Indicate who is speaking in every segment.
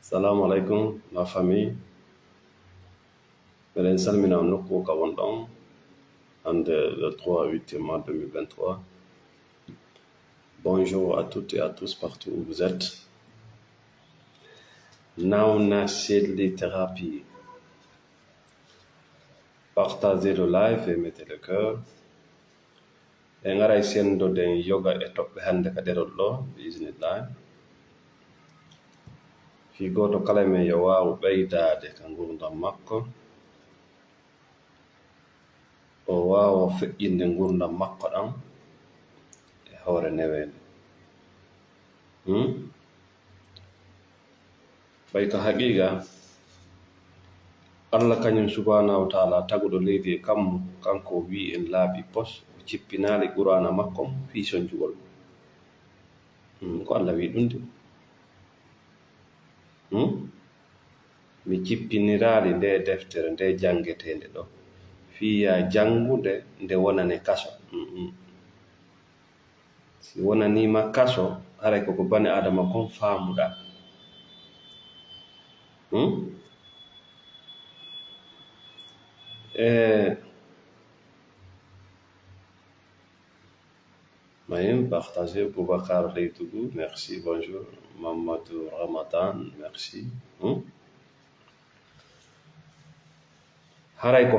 Speaker 1: Salam alaikum, ma famille. Melen salmina on nokku ka wonɗon hande le 3 mars 2023. Bonjour à toutes et à tous partout où vous êtes. Nauna Shedli Thérapie. Partagez le live et mettez le cœur. En ngaray sendo den yoga e toɓɓe hande ka ɗerol ɗo biisnillah. Fi goto kala men yo wawu ɓeydade ka gurdam makko. O wawa feƴƴinde gurdam makko ɗam e hoore newende. Ɓay ka haqiqa Allah kañum subhanahu wa ta'ala taguɗo leydi e kammu kanko wi en laaɓi pos o cippinaali qur'ana makko fi soñjugol ko Allah wi ɗum de mi cippiniraali nde deftere nde jangetende ɗo fiya jangude nde wonane kaso. Si wonanima kaso haray koko bani adama kon faamuɗa. Mayim, partagez Boubacar Leitougou, merci, bonjour. Mamadou Ramadan, merci. Haray ko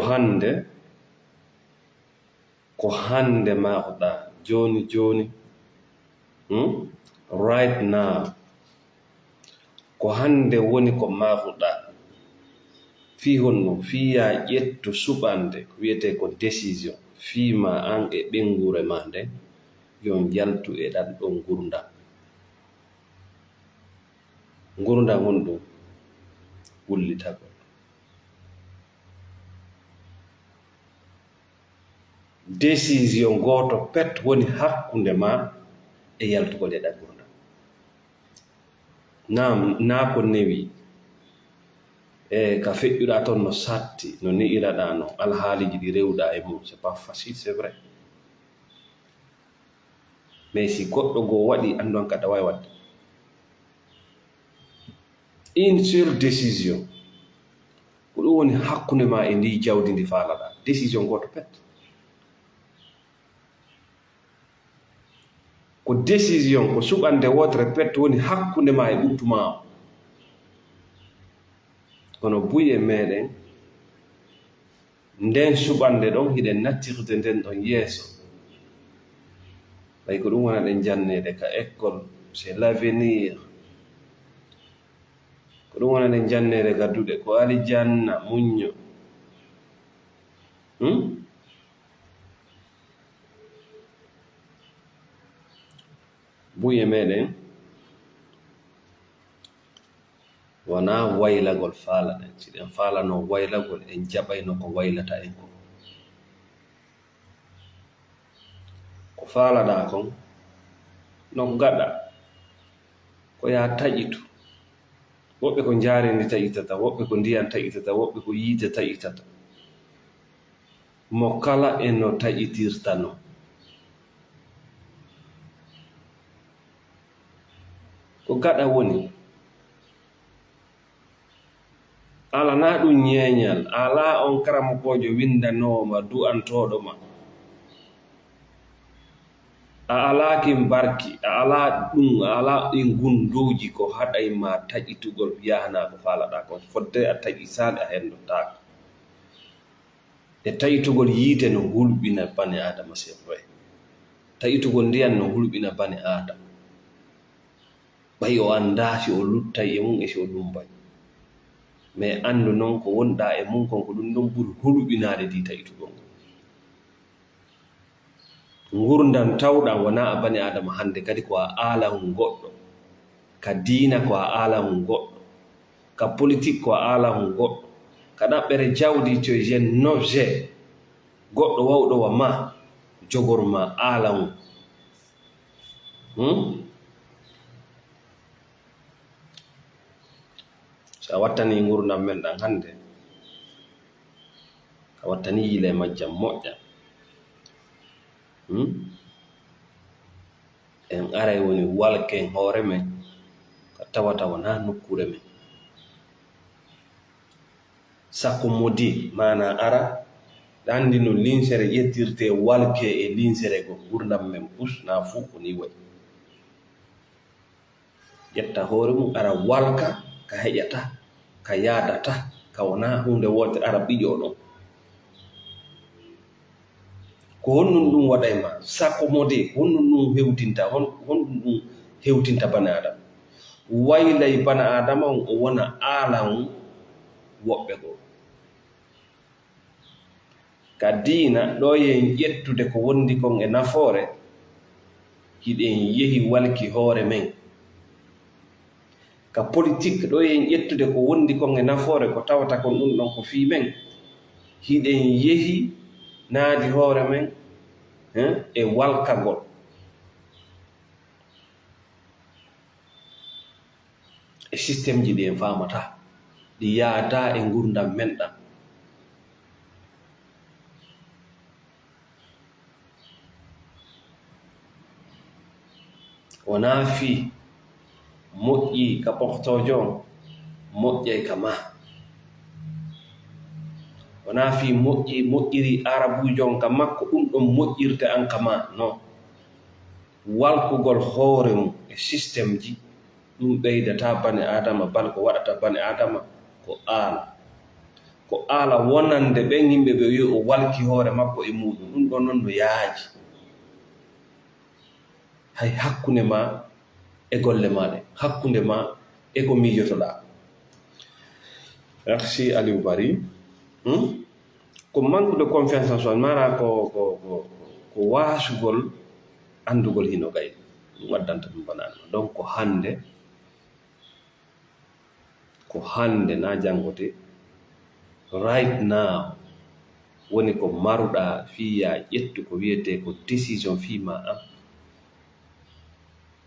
Speaker 1: hande mahuɗa joni right now ko hande woni ko mahuɗa fi honno fiya ƴettu suɓande ko wiyete ko décision fima an e ɓengure ma nden yon jaltu e ɗan ɗon gurdam won ɗum wullitagol. Décision goto pet woni hakkunde ma e yaltugol e ɗan gurdam. Na ko newi ka feƴƴuɗa toon no satti no ni'iraɗa no alhaaliji ɗi rewɗa e mum, c'est pas facile, c'est vrai. Mais si goɗɗo go waɗi andu an kada wawi wadde une seule décision ko ɗum woni hakkunde ma e ndi jawdi ndi faalaɗa, décision goto pet. Ko décision ko suɓande wotere pet woni hakkunde ma e ɓuttuma o. Kono buye meɗen nden suɓande ɗon hiɗen nattirde nden ɗon yeeso. Ɓay ko ɗum wona ɗen jannede ka école, c'est l'avenir. Ko ɗum wona ɗen jannede gadduɗe ko alijanna muñño. Buye meɗen wona waylagol faalaɗen. Si ɗen faalano waylagol en jaɓayno ko waylata en ko. Ko faalaɗa kon no gaɗa ko ya taƴitu. Woɓɓe ko njarendi taƴitata, woɓɓe ko ndiyam taƴitata, woɓɓe ko yiite taƴitata. Mo kala e no taƴitirta no. Ko gaɗa woni ala na ɗum ñeeñal, ala on karamokojo windanoma du'antoɗo ma, a alaaki barki, a ala ɗum, a ala ɗin gunduji ko haɗayma taƴitugol yahana ko faalaɗa ko. Fodde a taƴi saɗe a hendotaako e taƴitugol yiite no hulɓina bani adama sefre, taƴitugol ndiyam no hulɓina bani adama. Ɓay o anda si o luttay e mum e si o lumbay, mais andu noon ko wonɗa e mum kon ko ɗum ɗon ɓuri hulɓinade di taƴitugol ngol. Gurdam tawɗam wona a bani adama hande kadi ko a alahu goɗɗo, ka diina ko a alahu goɗɗo, ka politique ko a alahu goɗɗo, ka ɗaɓɓere jawdi to jen nobje goɗɗo wawɗo wa ma jogorma alahu. So a wattani gurdam men ɗan hande a wattani yile majjam moƴƴa. En aray woni walken hoore men tawata wona nokkure men sakko modi mana ara andi no linsere ƴettirte walke e linsere go gurdam men pus na fu koni way ƴetta hoore mum ara walka ka heƴata ka yaadata ka wona hunde wote ara ɓiƴo ɗon ko honnun ɗum waɗa e ma sakko mode honnun ɗum hewtinta honɗum ɗum hewtinta bana adama waylay bana adama on o wona aalan woɓɓe goo ka diina ɗo yen ƴettude ko wondi kon e nafoore hiɗen yehi walki hoore men ka politique ɗo yen ƴettude ko wondi kon e nafoore ko tawata kon ɗum ɗon ko fii men hiɗen yehi naadi hoore men e walkagol e systéme ji ɗi en famata ɗi yaada e gurdam men ɗam wona fii moƴƴi ka ɓoftojo on moƴƴay ka ma wona fi moƴƴiri arabujo on ka makko ɗum ɗon moƴƴirte an ka ma non walkugol hoore mum e systéme ji ɗum ɓeydata bane adama bal ko waɗata bane adama ko aala wonande ɓen yimɓe ɓe wi o walki hoore makko e muɗum ɗum ɗon noon no yaaji hay hakkunde ma e golle maɗe hakkunde ma e ko miijotoɗa merci Aliou Barry ko manque de confiance en soi mara ko wasugol andugol hino gay ɗum waddanta ɗum bananima donc ko hande na jangote right now woni ko maruɗa fiya ƴettu ko wiyete ko décision fima an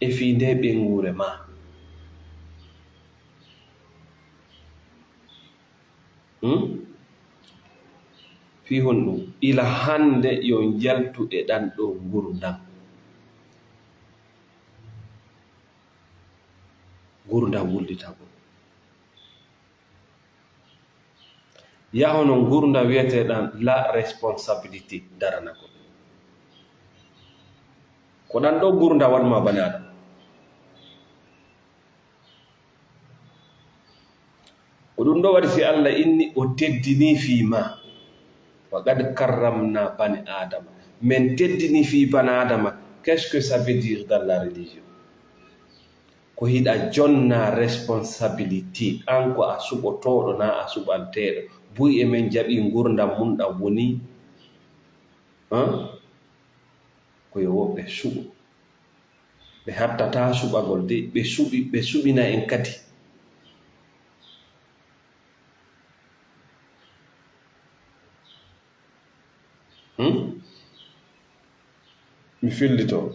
Speaker 1: e fi nde ɓengure ma fi honɗum ila hande yo jaltu e ɗan ɗo gurdam wulditago yahono gurdam wiyeteɗan la responsabilité daranako ko ɗan ɗo gurdam waɗma bane aɗa ko ɗum ɗo waɗi si Allah inni o teddini fiima wa qad karramna bani adama men teddini fi bani adama qu'est-ce que ça veut dire dans la religion ko hiɗa jonna responsabilité an ko a suɓotoɗo na a suɓanteɗo buy e men jaɓi gurdam mum ɗam woni koyo woɓɓe suɓo ɓe hattata suɓagol de ɓe suɓina en kadi mi fillito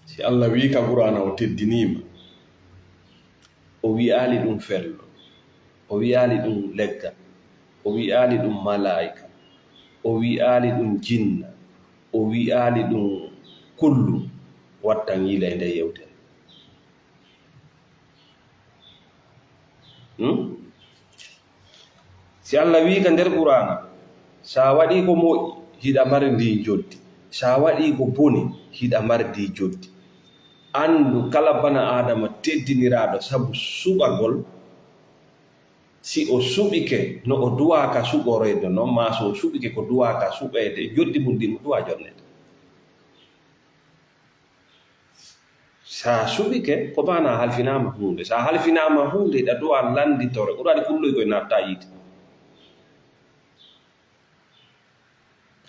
Speaker 1: si Allah wi ka Qur'ana o teddinima o wi'ali ɗum fello o wi'ali ɗum leggal o wi'ali ɗum malaika o wi'ali ɗum jinna o wi'ali ɗum kullu wattan yila e nde yewtere si Allah wi ka nder Qur'ana sa waɗi ko moƴƴi hiɗa mardi joddi sa waɗi ko boni hiɗa mardi joddi andu kala bana adama teddiniraɗo sabu suɓagol si o suɓike no o duwaka suɓorede noon ma so o suɓike ko duwaka suɓede joddi mum ɗi mo duwa jonnede sa suɓike ko bana halfinama hunde sa halfinama hunde hiɗa duwa landitore ko ɗaɗi kulloy koye natta yiite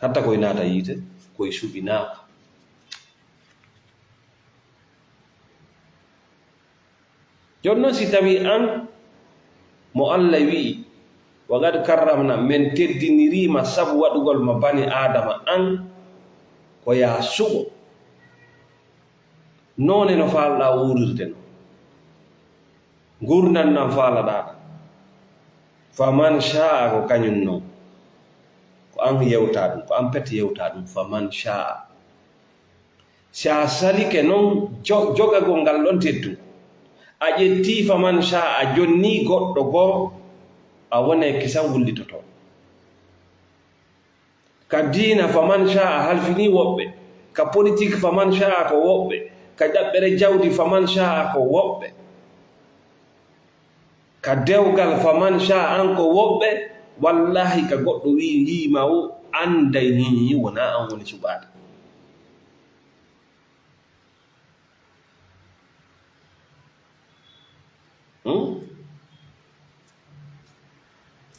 Speaker 1: hatta koye naata yiite koye suɓinaka jonnon si tawi an mo Allah wi'i wa qad karramna men teddinirima sabu waɗugol ma bani adama an ko ya suɓo none no falɗa wurirde no gurnan nan falaɗaɗa faman sha'a ko kañum non ko an yewta ɗum ko an pete yewta ɗum faman sha'a si a salike noon jogagol ngal ɗon teddu a ƴetti faman sha a jonni goɗɗo goo a wonay kisan wullitoto ka diina faman sha a halfini woɓɓe ka politique faman sha ko woɓɓe ka ƴaɓɓere jawdi faman sha ko woɓɓe ka dewgal faman sha an ko woɓɓe wallahi ka goɗɗo wi yima o anday ni wona an woni suɓaɗo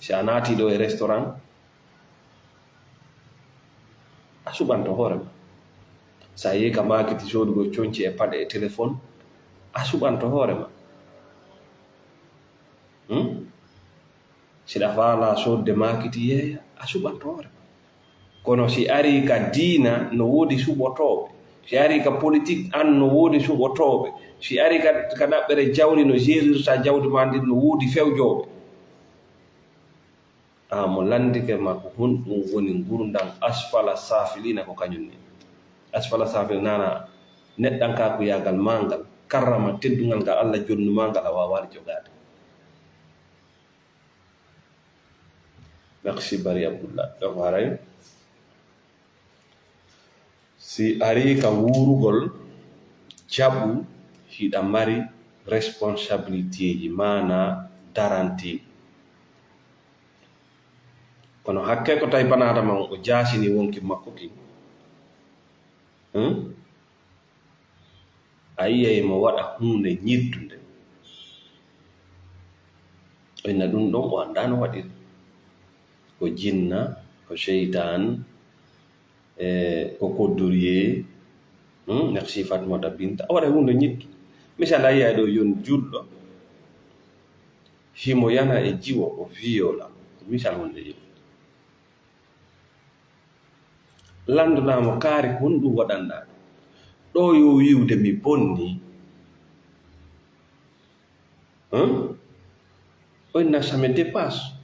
Speaker 1: si a naati ɗo e restaurant a suɓanto hoorema so a yehi ka makiti sodugo coñci e paɗe e téléphone a suɓanto hoorema siɗa faala sodde makiti yeeya a suɓanto hoorema kono si ari ka diina no woodi suɓotoɓe si ari ka politique an no woodi suɓotoɓe si ari ka ɗaɓɓere jawdi no gérirta jawdi ma ndi no woodi fewjoɓe mo landike makko honɗum woni gurdam asfala safilina ko kañum ni asfala safil nana neɗɗanka ko yagal mangal karrama teddugal ngal Allah jonnuma ngal a wawani jogade. Merci Bari Abdullah. Donc haray si ari ka wurugol jaɓu hiɗa mari responsabilité ji mana daranti kono hakke ko tawi banadama o jaasini wonki makko ki a yiyay mo waɗa hunde ñiddude o inna ɗum ɗon o annda no waɗiri ko jinna ko cheytan ko koddoriye merci Fatmata Binta o waɗa hunde ñiddu misal a yiyay ɗo yon julɗo himo yana e jiwo o viola misal wonde yiw landunamo kaari honɗum waɗanɗa ɗo yo wiwde mi bonni o inna same dépasse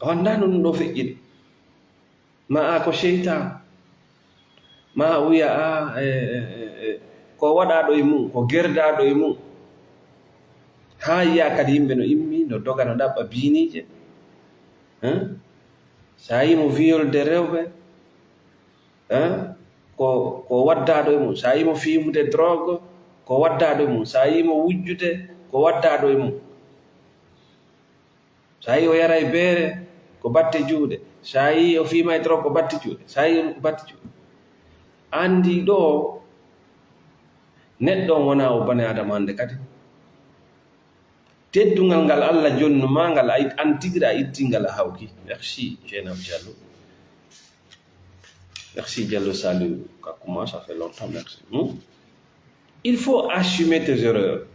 Speaker 1: o annda no ɗum ɗo feƴƴiɗe ma a ko cheytan ma wiya a ko waɗaɗo e mum ko gerdaɗo e mum ha yiya kadi yimɓe no immi no doga no ɗaɓɓa biinije sa yimo violde rewɓe ko waddaɗo e mum sa yimo fimude drogue ko waddaɗo e mum sa yimo wujjude ko waddaɗo e mum sa yi o yara e beere ko batte juuɗe sa yi o fima e drogue ko batte juuɗe sa yi ko batte juuɗe andi ɗo neɗɗo on wona o bane adama hande kadi teddungal ngal Allah jonnuma ngal an tigira ittingal a hawki. Merci Jeynab Diallo. Merci Diallo Salou Kakuma, ça fait longtemps, merci. Il faut assumer tes erreurs.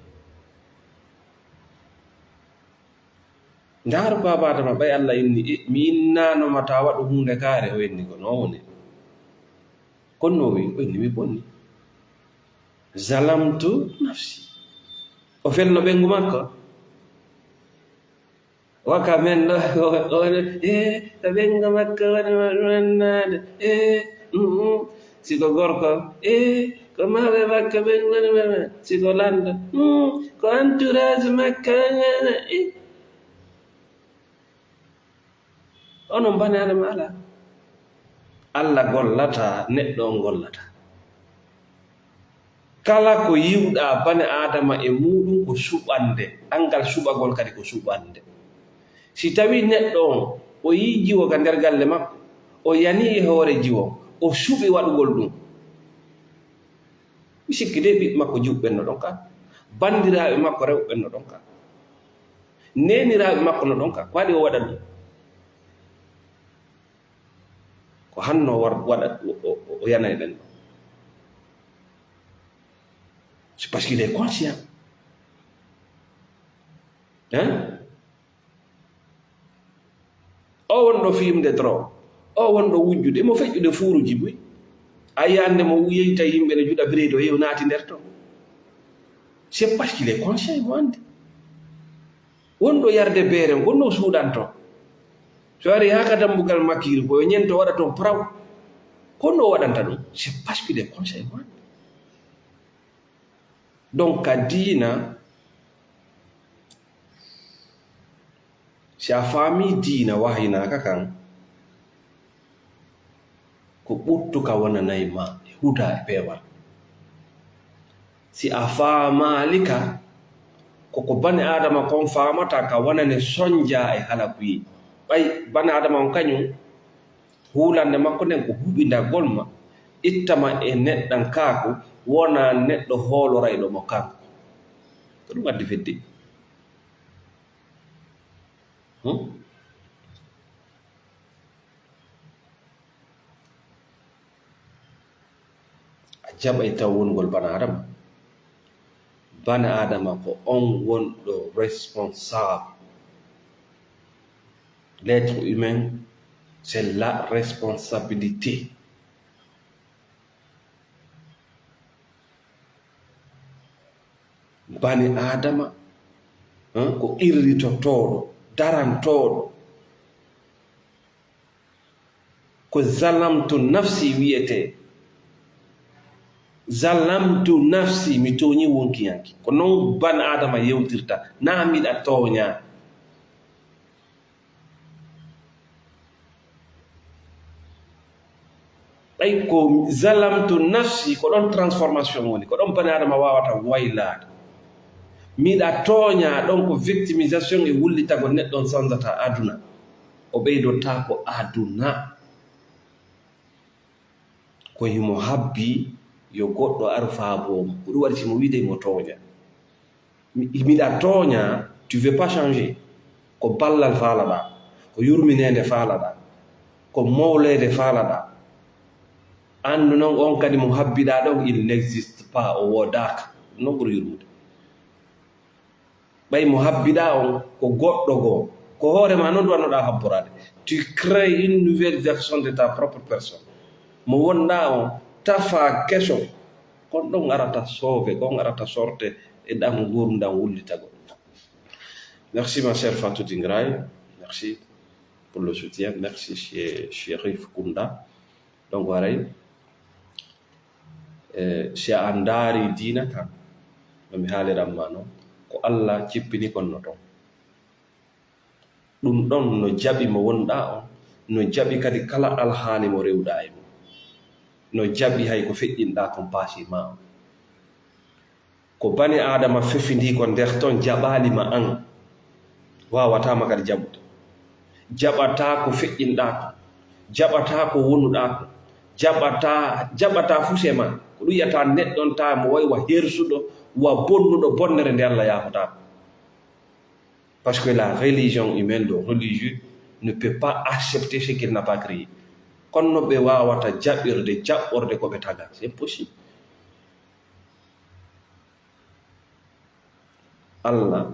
Speaker 1: Ndar baba adama bay Allah inni mi innano mata waɗu hunde kaare o inni ko non woni konno wi o inni mi bonni zalamtu nafsi o felno ɓengu makko waka men ɗo to ɓengu makko wonade siko gorko ko maɓe makko ɓengu siko landa ko entourage makko onon bane adama ala Allah gollata neɗɗo on gollata kala ko yiwɗa bane adama e muɗum ko suɓande angal suɓagol kadi ko suɓande si tawi neɗɗo on o yi jiwo ka nder galle makko o yani e hoore jiwo o suɓi waɗugol ɗum mi sikki de ɓiɓɓe makko juɓɓenno ɗon ka bandiraɓe makko rewɓenno ɗon ka neniraɓe makko no ɗon ka ko waɗi o waɗa ɗum ko hanno waɗa o yana e ɓen ɗo c'est parce qu'il est conscient o wonɗo fimde drogue o wonɗo wujjude mo feƴƴude fuuruji buy a yande mo yeyta yimɓe no juɗa bireedo yew naati nder to c'est parce qu'il est conscient mo andi wonɗo yarde beere gonno suuɗanto so ari haka dambugal makkiri koyo ñento waɗa toon praw konno waɗanta ɗum c'est parce qu'il est conscient mo andi donc ka diina si a faami diina wahinaaka kan ko ɓurtu ka wonanayi ma e huda e peewal si a faamaali ka koko bani adama kon faamata ka wonane soñja e halakuyi ɓay bani adama on kañum huulande makko nden ko huɓindagol ma ittama e neɗɗan kaaku wona neɗɗo hoolorayɗo mo kanko ko ɗum addi fedde a jaɓay taw wongol bana adama ko on wonɗo responsable. L'être humain, c'est la responsabilité. Bani adama ko irritotoɗo darantoɗo ko zalamtu nafsi wiyete zalamtu nafsi mi toñi wonkiyanki ko non bani adama yewtirta na miɗa tooña ɓay ko zalamtu nafsi ko ɗon transformation woni ko ɗon bani adama wawata waylade miɗa tooña ɗon ko victimisation e wullitago neɗɗon sanzata aduna o ɓeydotta ko aduna ko himo habbi yo goɗɗo ar faabomo ko ɗum waɗi simo wiide mo tooña miɗa tooña tu veux pas changer ko ballal faalaɗa ko yurminede faalaɗa ko mawlede faalaɗa andu noon on kadi mo habbiɗa ɗon il n'existe pas o wodaka non ɓuri yurmude ɓay mo habbiɗa on ko goɗɗo goo ko hoorema noon duwannoɗa habborade tu crées une nouvelle version de ta propre personne mo wonɗa on tafa keso kon ɗon arata sauve kon arata sorte e ɗam gurdam wullitago. Merci ma chère Fatou Dingray, merci pour le soutien, merci chez Chérif Kounda. Donc waray si a ndaari diina kan no mi haaliranma noon ko Allah cippini kon no ton ɗum ɗon no jaɓi mo wonɗa on no jaɓi kadi kala alhaali mo rewɗa e mum no jaɓi hay ko feƴƴinɗa kon paasi ma on ko bani adama fefindi ko nder ton jaɓalima an wawatama kadi jaɓude jaɓata ko feƴƴinɗa ko jaɓata ko wonuɗa ko jaɓata fuse ma ko ɗum yiyata neɗɗon ta mo way wa hersuɗo wa bonnuɗo bonnere nde Allah yahotako parce que la religion humaine, le religieux ne peut pas accepter ce qu'il n'a pas créé. Kono ɓe wawata jaɓɓorde ko ɓe taga, c'est impossible. Allah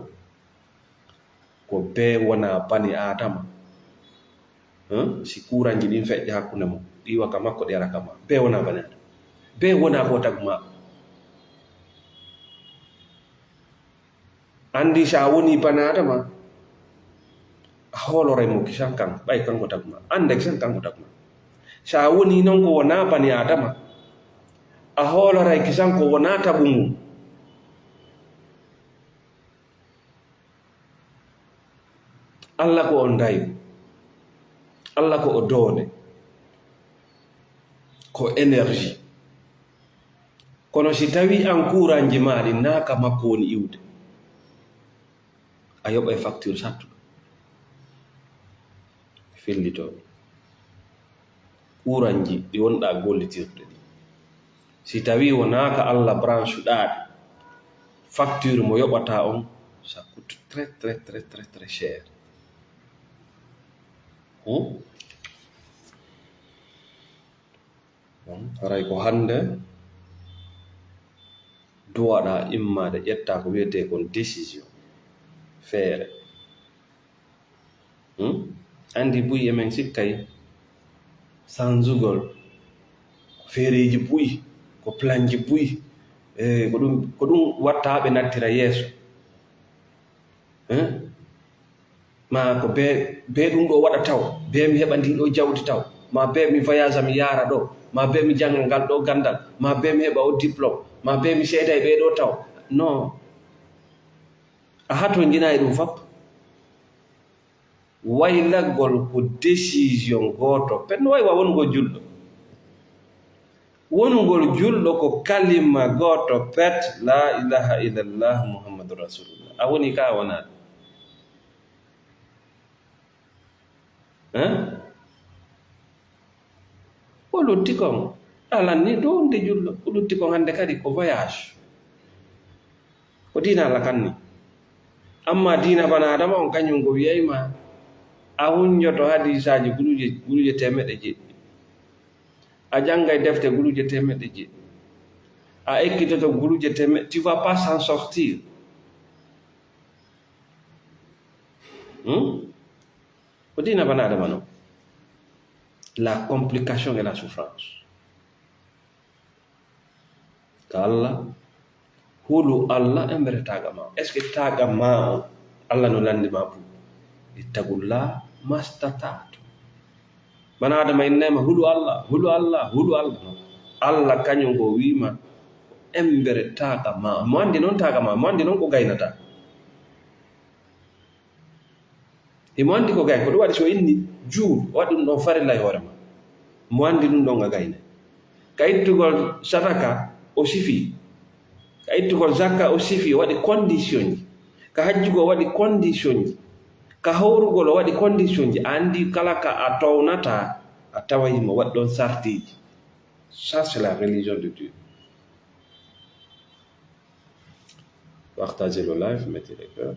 Speaker 1: ko be wona bani adama si kuranji ɗin feƴƴe hakkunde mum ɗiwa ka makko ɗi ara kama be wona bani adama be wona ko tagma andi sa woni bani adama a hooloray mo kisan kan ɓay kanko tagma ande kisan kanko tagma sa woni noon ko wona bani adama a hooloray kisan ko wona tagu mum Allah ko on dayu Allah ko o doone ko énergie kono si tawi an kuranji maɗi naka makko woni iwde a yoɓa e facture sattuɗo fellitoɓe kuranji ɗi wonɗa gollitirde ɗi si tawi wonaka Allah branche ɗaɗi facture mo yoɓata on ça coûte très cher. Haray ko hande duwaɗa immade ƴetta ko wiyete kon décision feere andi buyi emen sikkay sanjugol ko feereji buyi ko planji buyi ko ɗum watta ɓe nattira yeeso ma ko be ɗum ɗo waɗa taw be mi heɓa ndi ɗo jawdi taw ma be mi voyage mi yaara ɗo ma be mi janga ngal ɗo gandal ma be mi heɓa o diplôme ma be mi seeda e ɓeɗo taw non a hato jinayi ɗum fop waylagol ko décision gooto pen waywa wongo julɗo wongol julɗo ko kalima gooto pet la ilaha illallah muhammadu rasulullah a woni ka wonaɗo o lutti kon alanni ɗo nde julɗo o lutti kon hannde kadi ko voyage ko diina Allah kanni amma diina bana adama on kañum ko wiyayma a hunjoto hadisaji guluje temeɗe jeɗɗi a janngay defte guluje temeɗe jeɗɗi a ekkitoto guluje temeɗe tu vas pas s'en sortir ko diina bana adama non la complication et la souffrance ka Allah hulu Allah embere taga ma est ce que taga ma o Allah no landi ma fu ittaqullah mastata'tu bana adama innema hulu Allah Allah kañum ko wima embere taga ma mo andi noon taga ma mo andi noon ko gaynata mo andi ko gay ko ɗum waɗi so inni juul waɗi ɗum ɗon farilla e hoore ma mo andi ɗum ɗon a gayne ka ittugol sadaka o sifi ka ittugol zakka o sifi o waɗi condition ji ka hajjugo o waɗi condition ji ka hawrugol o waɗi condition ji a andi kala ka a townata a tawayimo waɗi ɗon sartiji ça c'est la religion de Dieu. Partagez le live, mettez les cœurs.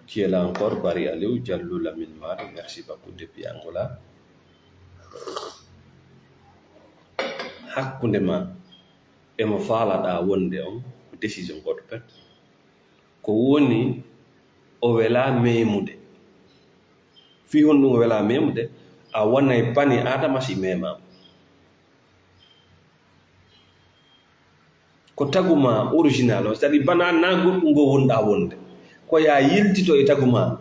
Speaker 1: Qui est là encore? Barry Aliou, Diallo Lamine Mar, merci beaucoup depuis Angola. Hakkunde ma emo faalaɗa wonde on ko décision goto pet ko woni o wela memude fi hon ɗum o wela memude a wonay bani adama si memama ko taguma original o c'est à dire bana na goɗɗum ngo wonɗa wonde ko ya yiltito e taguma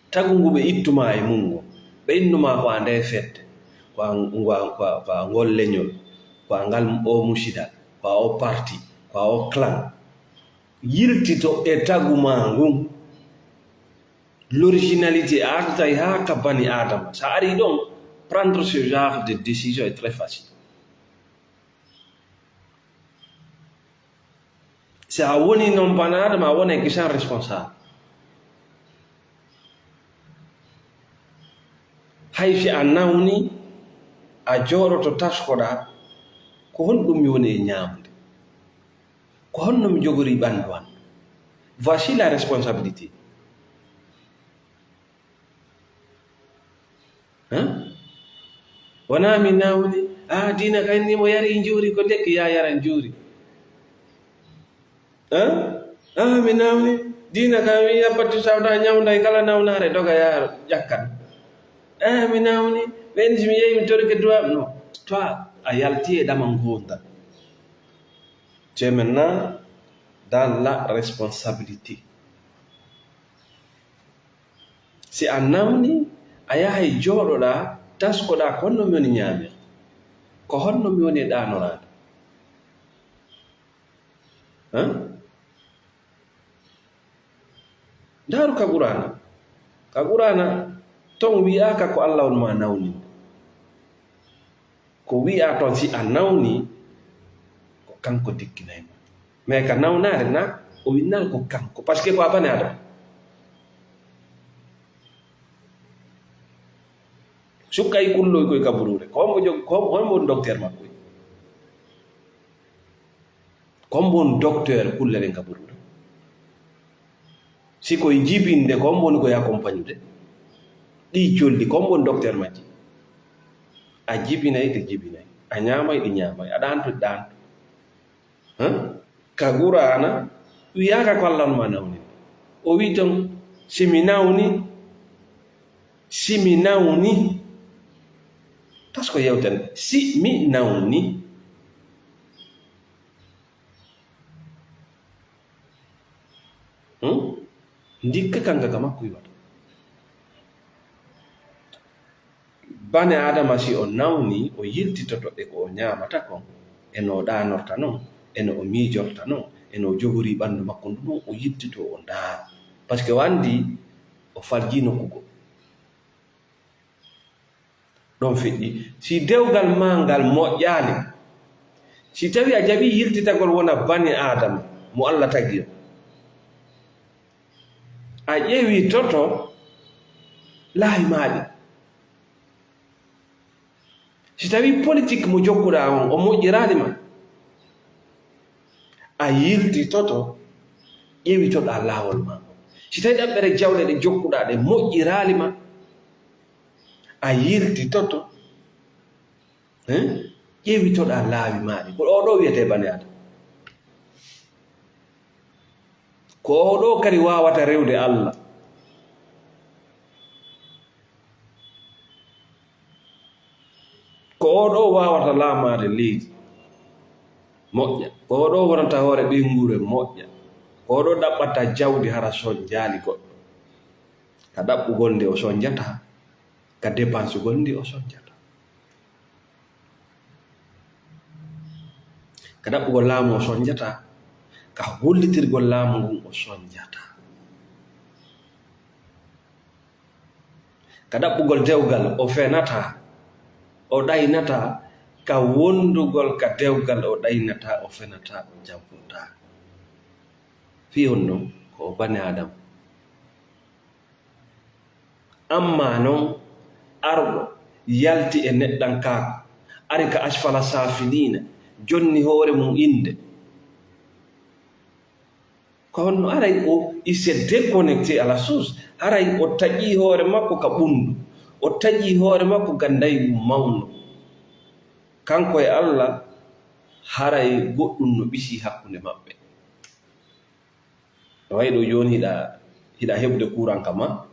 Speaker 1: tagu ngu ɓe ittuma e mum ngo ɓe innuma ko a nde fedde ko a ngol leñol ko a ngal o musidal ko a o parti ko a o clan yiltito e taguma ngun l'originalité artay ha ka bani adama sa ari ɗon prendre ce genre de décision est très facile si a woni noon bani adama a wonay ki sans responsable hay si a nawni a jooɗoto taskoɗa ko honɗum mi woni e ñaamude ko honno mi jogori ɓanndu an voici la responsabilité wona mi nawni diina kayni mo yari juuri ko lekki ya yaran juuri mi nawni diina ka mi yabbati sawda ñawda e kala nawnare doga yaaro ƴakkan mi nawni ɓen si mi yehi mi torike duwam non toi a yalti e ɗama ngonda tu es maintenant dans la responsabilité si a nawni a yahay jooɗoɗa taskoɗa ko honno mi woni ñaamer ko honno mi woni e ɗanorade ndaru ka qur'ana ton wiyaka ko Allah on ma nawni ko wi'a ton si a nawni ko kanko dikkinayma mais ka nawnare na o winnal ko kanko par ce que ko a bani adama sukkay kulloy koye kaburure hombo docteur makko kombon docteur kullele kaburure si koye jibinde ko homboni koye accompagnude ɗi colli kombon docteur majji a jibinay ɗe jibinay a ñamay ɗi ñamay a ɗanto ɗi ɗanto ka qur'ana wiyaka ko Allah ma nawni o wi ton simi nawni tas ko yewten si mi nawni ndikka kanga ka makko yiwata bane adama si o nawni o yiltitoto e ko o ñaamata kon eno ɗanorta noon eno o miijorta noon eno o jogori ɓanndu makko ndu noon o yiltito o ndaara par ce que o anndi o falji nokkugo ɗon feƴƴi si dewgal ma ngal moƴƴaali si tawi a jaɓi yiltitagol wona bane adama mo Allah tagi o a ƴeewi toto laawi maaɗi si tawi politique mo jokkuɗa on o moƴƴiraali ma a yilti toto ƴeewitoɗa laawol ma si tawi ɗaɓɓere jawɗe ɗe jokkuɗa ɗe moƴƴiraali ma a yilti toto ƴeewitoɗa laawi maaɗi ko oɗo wiyete bane adama ko oɗo kadi wawata rewde Allah ko oɗo wawata laamade leydi moƴƴa ko oɗo wonata hoore ɓengure moƴƴa ko oɗo ɗaɓɓata jawdi hara son jaali goɗɗo ka ɗaɓɓugol nde o sonjata ka dépensugol ndi o sonjata ka ɗaɓɓugol laamu o sonjata ka hollitirgol laamu ngun o sonjata ka ɗaɓɓugol dewgal o fenata o ɗaynata ka wondugol ka dewgal o ɗaynata o fenata o jampunta fiyon noon ko bane adama amma noon arɗo yalti e neɗɗankako ari ka asfala safilina jonni hoore mum inde ko honno aray o il s'est déconnecté à la source aray o taƴi hoore makko ka ɓundu o taƴi hoore makko ga ndaygu mawno kanko e Allah haray goɗɗum no ɓisi hakkunde maɓɓe no way ɗo joni hiɗa heɓde courant kama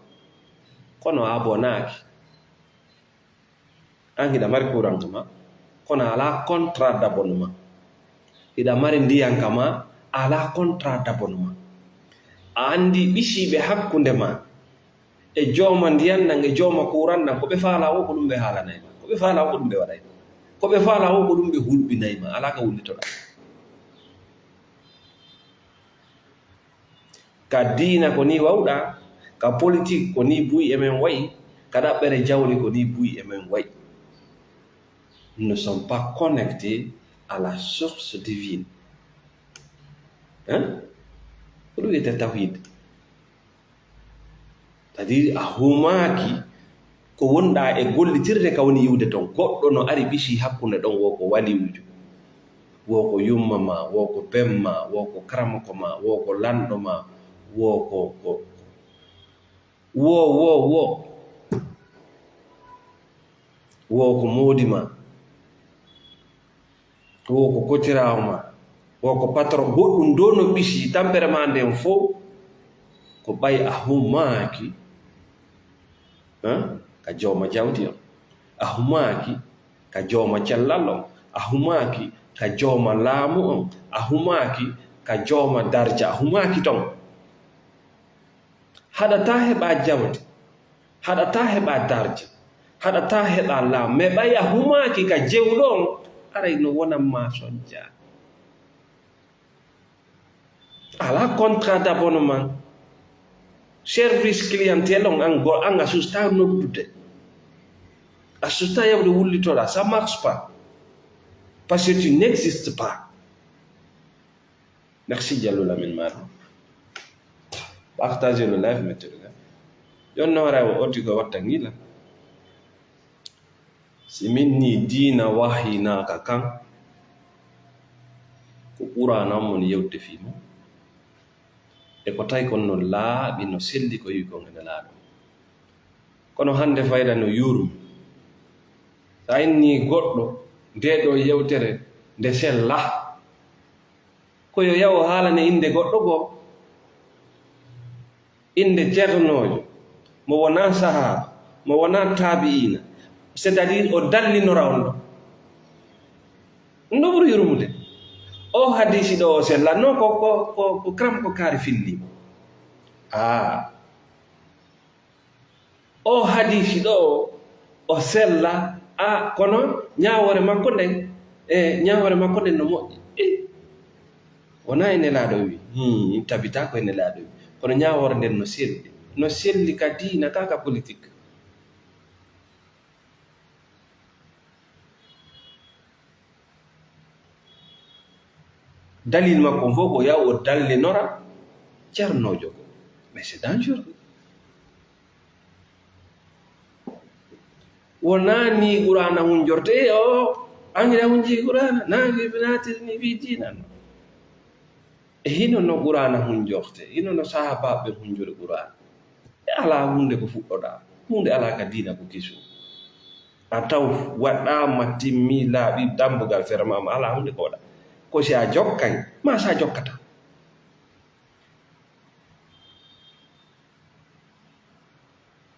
Speaker 1: kono a bonaaki an hiɗa mari courant kama kono ala contrat d'abonnement hiɗa mari ndiyan kama ala contrat d'abonnement a andi ɓisiɓe hakkunde ma e jooma ndiyan nan e jooma courant nan ko ɓe faala o ko ɗum ɓe haalanayma ko ɓe faala o ko ɗum ɓe waɗayma ko ɓe faala o ko ɗum ɓe hulɓinayma ala ka wullitoɗa ka diina ko ni wawɗa ka politique ko ni buyi e men wayi ka ɗaɓɓere jawli ko ni buyi e men wayi ne sont pas connectés à la source divine ko ɗum wiyete tawhid c'est à dire a humaaki ko wonɗa e gollitirde ka woni yiwde toon goɗɗo no ari ɓisi hakkunde ɗon wo ko waliwujo wo ko yumma ma wo ko bemma wo ko karamako ma wo ko lanɗo ma wo ko wo ko moodi ma wo ko kotirawo ma wo ko patron goɗɗum do no ɓisi tampere ma nden fof ko ɓay a humaaki ka jawma jawdi on a humaaki ka jawma cellal on a humaaki ka jawma laamu on a humaaki ka jawma darja a humaaki ton haɗata heɓa jawdi haɗata heɓa darja haɗata heɓa laamu mais ɓay a humaaki ka jewɗo on aray no wonan ma sonja ala contrat d'abonnement service clientèle on an a susta noddude a susta yawde wullitoɗa ça marche pas parce que tu n'existes pas. Merci Diallo Lamine Mara. Partagez le live, mettez-le. Yon nora o oti ko watta ngila si min ni diina wahina ka kan ko ɓurana mon yewde fimo e ko tawi kon no laaɓi no selli ko wi kon ene laaɗo kono hande fayda no yurum sa inni goɗɗo nde ɗo yewtere nde sella koyo yawo haalane inde goɗɗo goo inde ceernojo mo wona sahaba mo wona taabiina c'est à dire o dallinora on ɗo ɗum ɗo ɓuri yurmude o hadisi ɗo o sella non ko kram ko kaari filli o hadisi ɗo o sella kono ñaawore makko nden ñaawore makko nden no moƴƴi wona e nelaaɗo wi tabita ko e nelaaɗo wi kono ñaawore nden no selli ka diina ka politique. dalil makko fof ko yaw o dallinora ceernojo ko mais c'est dangereux. wona ni qur'ana hunjorte angira hunji qur'ana naagi binatirni wi diina no hino no qur'ana hunjorte hino no sahabaɓe hunjori qur'ana ala hunde ko fuɗɗoɗa hunde ala ka diina ko kisu a taw waɗɗama timmi laaɓi dambugal fermama ala hunde ko waɗa ko si a jokkay ma sa jokkata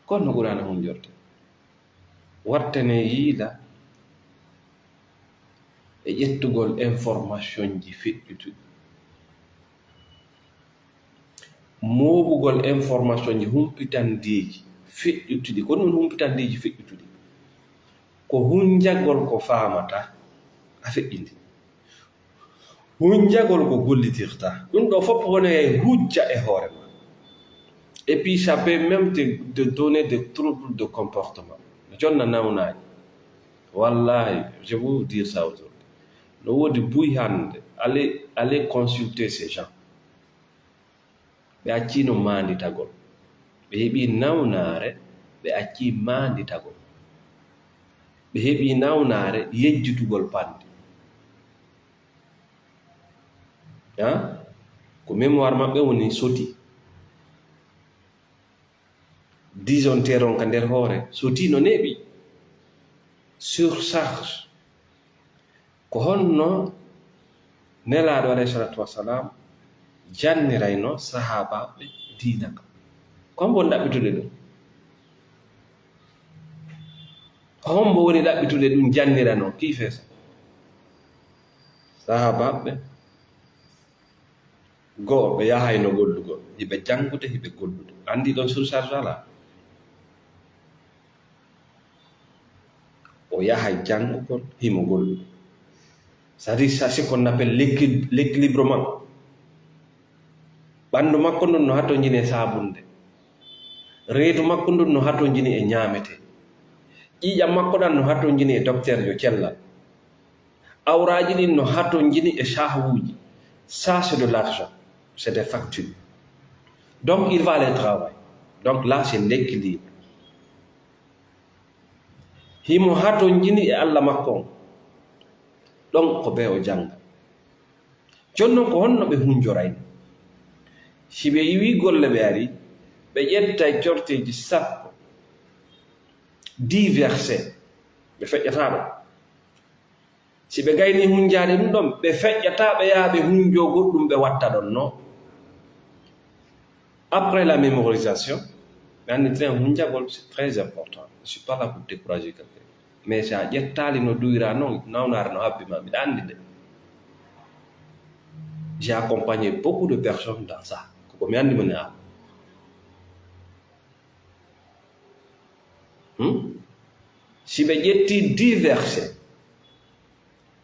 Speaker 1: kono no qur'ana hunjorte wartane yiila e ƴettugol information ji feƴƴutuɗi moɓugol information ji humpitandeji feƴƴutuɗi ko ɗum humpitandeji feƴƴutuɗi ko hunjagol ko famata a feƴƴindi hunjagol ko gollitirta ɗum ɗo fof wona e hujja e hoore ma et puis ça peut même te donner des troubles de comportement jonna nawnaji wallahi je veux vous dire ça aujourd'hui no wodi buy hande allez consulter ces gens ɓe accino manditagol ɓe heeɓi nawnare ɓe acci manditagol ɓe heeɓi nawnare yejjutugol pande ko mémoire maɓɓe woni soti disonteron ka nder hoore soti no neeɓi surcharge ko honno nelaaɗo alayhi salatu wassalam jannirayno sahabaɓe diina ka kombo woni ɗaɓɓitude ɗum hombo woni ɗaɓɓitude ɗum jannirano kiifesa sahabaɓe goo ɓe yahayno gollugol hiɓe janngude hiɓe gollude andi ɗon surcharge ala o yahay janngugol himo gollude c'est-à-dire ça c'est qu'on appelle l'équilibrement ɓanndu makko ndun no hatto jini e sabunde reedu makko ndun no hatto jini e ñaamete ƴiiƴam makko ɗan no hatto jini e docteur jo cellal awraji ɗin no hatto jini e sahwuji ça c'est de l'argent c'est des factures donc il va aller travailler donc là c'est l'équilibre himo hatto jini e Allah makko on ɗon ko ɓe o jannga jonnon ko honno ɓe hunjorayno si ɓe yiwi golle ɓe ari ɓe ƴetta corteji sappo 10 verset ɓe feƴƴata ɗo si ɓe gayni hunjade ɗum ɗon ɓe feƴƴata ɓe yaha ɓe hunjo goɗɗum ɓe watta ɗon no après la mémorisation ɓe annditren hunjagol c'est très important je suis pas là pour décourager quelqu'un mais si a ƴettali no duyra noon nawnare no habbima mbiɗa anndi de j'ai accompagné beaucoup de personnes dans ça koko mi anndi mone a si ɓe ƴetti 10 verset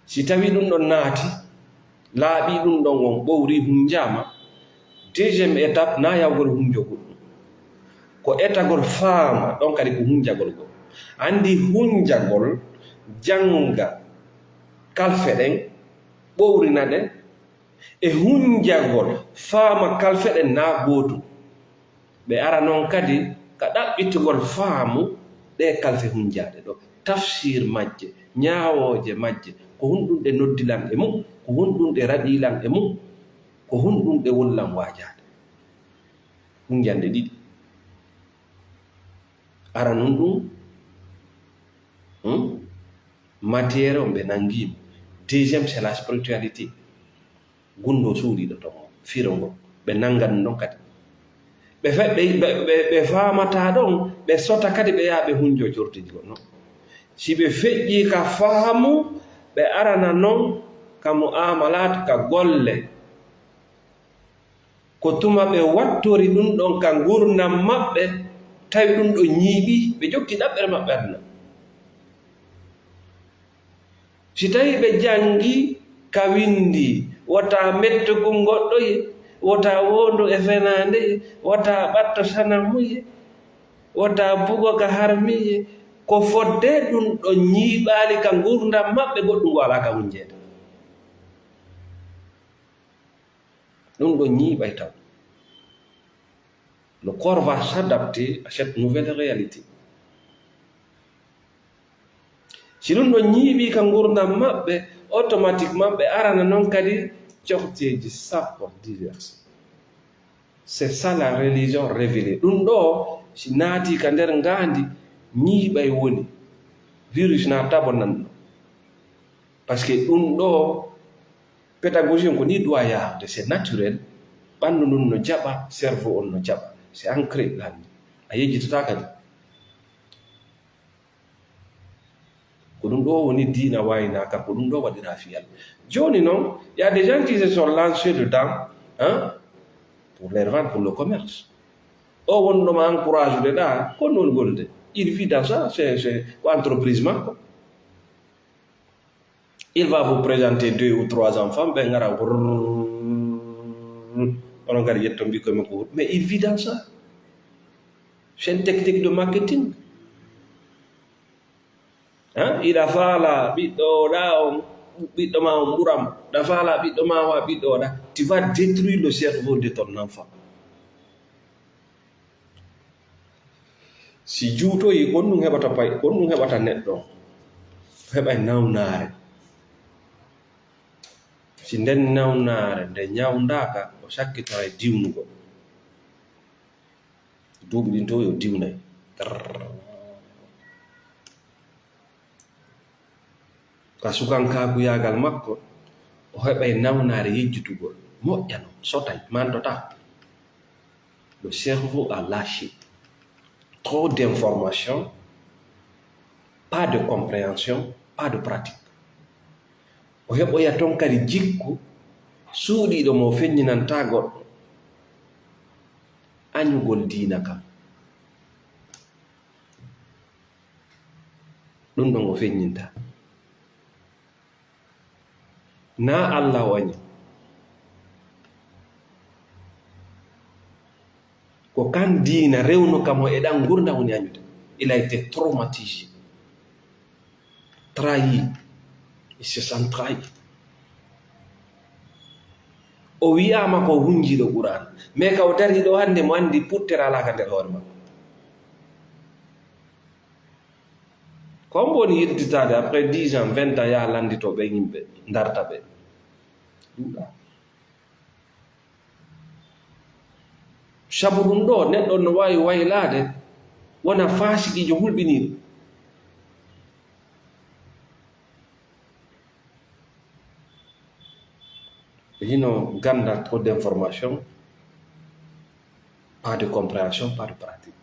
Speaker 1: si tawi ɗum ɗon naati laaɓi ɗum ɗon on ɓowri hunjama deuxiéme étape na yawgol hunjogol ɗum ko etagol faama ɗon kadi ko hunjagol gol andi hunjagol janga kalfe ɗen ɓowrina ɗen e hunjagol faama kalfe ɗen na gootum ɓe ara noon kadi ka ɗaɓɓitugol faamu ɗe kalfe hunjade ɗo tafsir majje ñaawoje majje ko hunɗum ɗe noddilan e mum ko hunɗum ɗe raɗilan e mum ko hunɗum ɗe wollan waajade hunjande ɗiɗi ara nun ɗum matiére on ɓe nangimo deuxiéme c'est la spiritualité gundo suuɗiɗo ton firo ngo ɓe nangan ɗon kadi ɓe famata ɗon ɓe sota kadi ɓe yaha ɓe hunjo jortiji gon noon si ɓe feƴƴi ka faamu ɓe arana noon ka mu'amalat ka golle ko tuma ɓe wattori ɗum ɗon ka gurdam maɓɓe tawi ɗum ɗo ñiiɓi ɓe jokki ɗaɓɓere maɓɓe aduna si tawi ɓe jangi ka windi wata mettugol goɗɗo ye wata wondo e fenande wata ɓatto sanamuye wata bugo ka harmiye ko fodde ɗum ɗo ñiiɓaali ka ngurdam maɓɓe goɗɗum wala ka hunjeede ɗum ɗo ñiiɓay taw le corps va s'adapter à cette nouvelle réalité si ɗum ɗo ñiiɓi ka ngurdam maɓɓe automatiquement ɓe arana noon kadi cohdeji sappo diverse c'est ça la religion révélée ɗum ɗo si naati ka nder ngaandi ñiiɓay woni virus na tabo nan ɗo par ce que ɗum ɗo pédagogie ko ni doit yahde c'est naturel ɓanndu ndun no jaɓa cerveau on no jaɓa c'est ancré lanndi a yejjitata kadi ko ɗum ɗo woni diina waynaka ko ɗum ɗo waɗira fiyal joni noon y a des gens qui se sont lancés dedans pour les vendre pour le commerce o wonɗoma encourage de ɗa ko non golde il vit dans ça c'est entreprise makko il va vous présenter 2 ou 3 enfants ɓe ngara onon kadi yetto mbi koye makko mais il vit dans ça c'est une technique de marketing iɗa faala ɓiɗɗo ɗa o ɓiɗɗo ma o ɓuram ɗa faala ɓiɗɗo ma wa ɓiɗɗo oɗa tu vas détruire le cerveau de ton enfant si juutoyi kon ɗum heɓata pay kon ɗum heɓata neɗɗo heɓay nawnaare si nden nawnaare nde ñawndaka o sakkitara e diwnugo duuɓi ɗin to yo diwnay ka sukankaakuyagal makko o heɓay nawnaare yejjutugol moƴƴano sotay mandota le cerveau a lâché trop d'informations pas de compréhension pas de pratique o heɓoya toon kadi jikku suuɗiiɗo mo feññinanta goɗɗo añugol diina kam ɗum ɗon o feññinta na Allah wañi ko kan diina rewno kam o eɗan gurda woni añude il a été traumatisé trahi il se sent trahi o wiyama ko hunjiɗo Qur'an mais ka o dari ɗo hande mo andi puttere alaka nder hoore makko comme woni yirditade après 10 ans 20 ans yaha landito ɓe yimɓe darta ɓe ɗuɗa sabu ɗum ɗo neɗɗo no wawi waylade wona fasikijo hulɓiniɗo hino ganda trop d'information pas de compréhension pas de pratique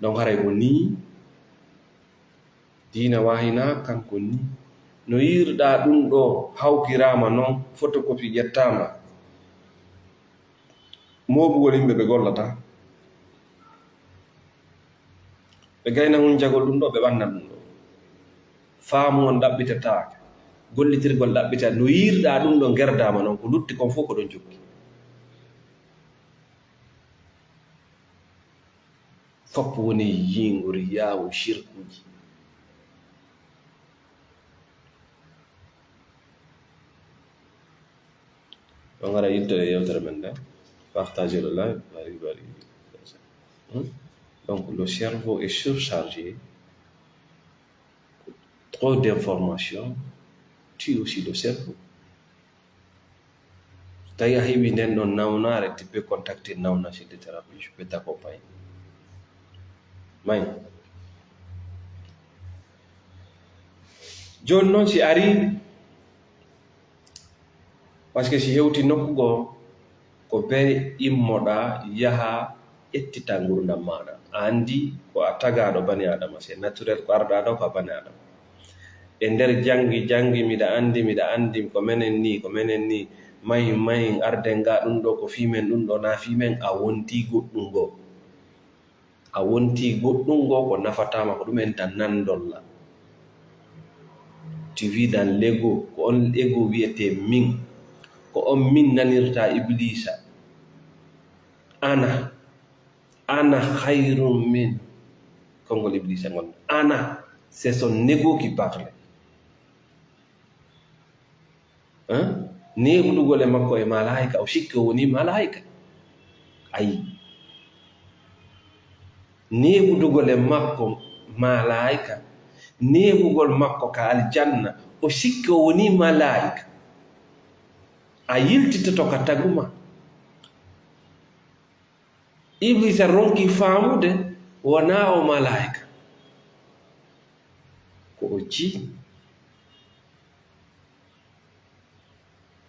Speaker 1: donc haray ko ni diina wahina kanko ni no yirɗa ɗum ɗo hawkirama noon photocopie ƴettama moɓugol yimɓe ɓe gollata ɓe gayna hun jagol ɗum ɗo ɓe ɓannan ɗum ɗo faamu on ɗaɓɓitataake gollitirgol ɗaɓɓita no yirɗa ɗum ɗo gerdama noon ko lutti kon fof ko ɗon jokki foppo woni yingol yawo shirkuji on gara yiddere yewtere men nde partager le live bari donc le cerveau est surchargé trop d'informations tue aussi le cerveau tawi a heɓi nden ɗon nawnare tu peux contacter nawna chez des thérapies je peux t'accompagner may joni noon si ari par ce que si hewti nokkugo ko be immoɗa yaha ƴettita gurdam maɗa a andi ko a tagaɗo bani adama c'est naturel ko arɗa ɗo ko a bani adama e nder jangi miɗa andi ko menen ni mayin arde nga ɗum ɗo ko fimen ɗum ɗo na fimen a wonti goɗɗum go a wonti goɗɗum ngo ko nafatama ko ɗumen tan nandolla. Tu vis dans l'ego, ko on ego wiyete min, ko on min nanirta iblisa. Ana khayrun min, kongol iblisa ngon. Ana, c'est son ego qui parle. Neɓuɗugol e makko e malaika, o sikki o woni malaika. Ayi, neɓuɗugol e makko malaika, neɓugol makko ka aljanna, o sikki o woni malaika. A yiltitoto ka taguma. Iblisa ronki faamude wona o malaika, ko o jini.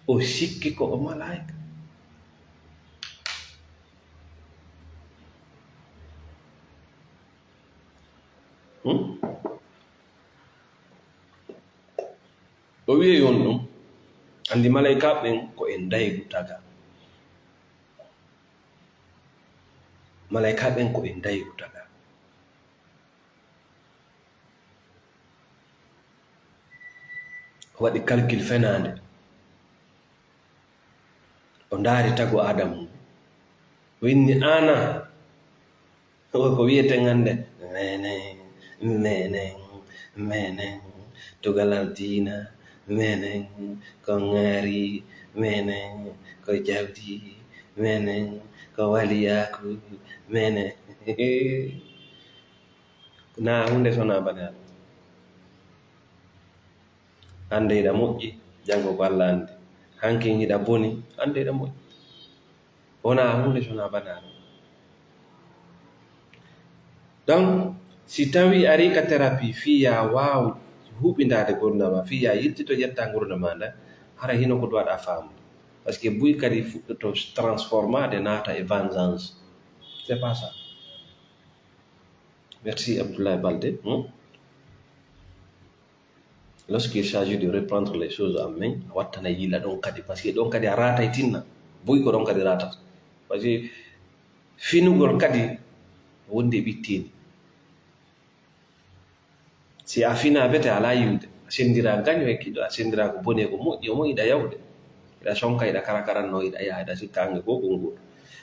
Speaker 1: O sikki ko o malaika. O wi'e on ɗum andi malaika ɓen ko en daygu taga. Malaika ɓen ko en daygu taga. Waɗi calcul fenande. O ndaari tagu Adamu, winni ana ko wiyete ngande menen to galardina, menen ko ngari, menen ko jawdi, menen ko waliyaku, menen na hunde sona bana. Hande ida moƴƴi, jango ko Allah andi. Hanke yiɗa boni, ande ida moƴƴi. Wona hunde sona bana. Donc si tawi ari ka thérapie fiya waw huɓindade gurdama, fiya yiltito ƴetta gurdama nda, hara hino ko waɗa faamu. Par ce que buy kadi fuɗɗoto transformade nata e vengeance. C'est pas ça. Merci Abdoulaye Baldé. Lorsqu'il s'agit de reprendre les choses en main, wattana yila ɗon kadi, parce que ɗon kadi a ratay tinna, buy ko ɗon kadi ratata. Parce que finugol kadi wonde ɓittini. Si a fina bete ala yiwde, a sendira gaño e kiɗo, a sendira ko bone ko moƴƴi, o moƴƴiɗa yawde. Ida sonka ida karakaranno ida yaha ida sikkange ko ngol.